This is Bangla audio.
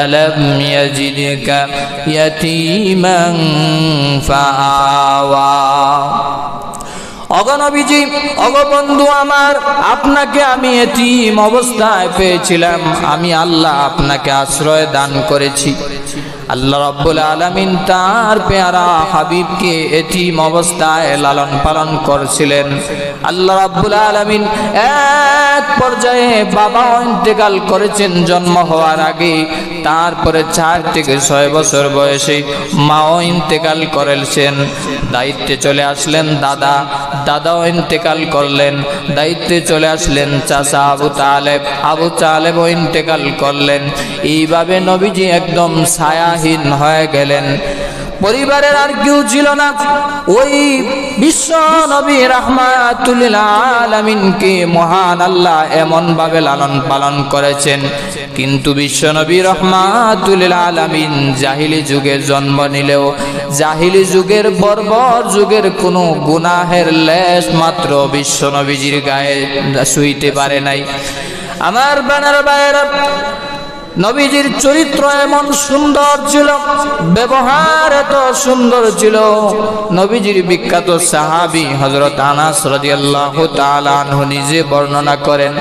ألم يجدك يتيما فآوى অগনবীজি অগবন্ধু আমার, আপনাকে আমি এতিম অবস্থায় পেয়েছিলাম, আমি আল্লাহ আপনাকে আশ্রয় দান করেছি। আল্লাহ রাব্বুল আলামিন তার পেয়ারা হাবিবকে এতিম অবস্থায় লালন পালন করছিলেন। আল্লাহ রাব্বুল আলামিন এক পর্যায়ে বাবা ইন্তেকাল করেছেন জন্ম হওয়ার আগে, তারপরে 4 থেকে 6 বছর বয়সে মাও ইন্তেকাল করেছেন। দায়িত্বে চলে আসলেন দাদা, দাদাও ইন্তেকাল করলেন। দায়িত্বে চলে আসলেন চাচা আবু তালেবও ইন্তেকাল করলেন। এইভাবে নবীজি একদম ছায়াহীন হয়ে গেলেন। পরিবারের আর কেউ ছিল না। ওই বিশ্ব নবী রাহমাতুল লিল আলামিনকে মহান আল্লাহ এমন ভাবে লালন পালন করেছেন, কিন্তু বিশ্ব নবী রাহমাতুল লিল আলামিন জাহিলি যুগে জন্ম নিলেও জাহিলি যুগের বর্বর যুগের কোনো গুনাহের লেশ মাত্র বিশ্ব নবীজির গায়ে ছুঁইতে পারে নাই। আমার বানার ভাইয়েরা, নবীজির চরিত্র এমন সুন্দর ছিল, ব্যবহার এত সুন্দর ছিল। নবীজির বিখ্যাত সাহাবী হযরত আনাস রাদিয়াল্লাহু তাআলা আনহু নিজে বর্ণনা করেন,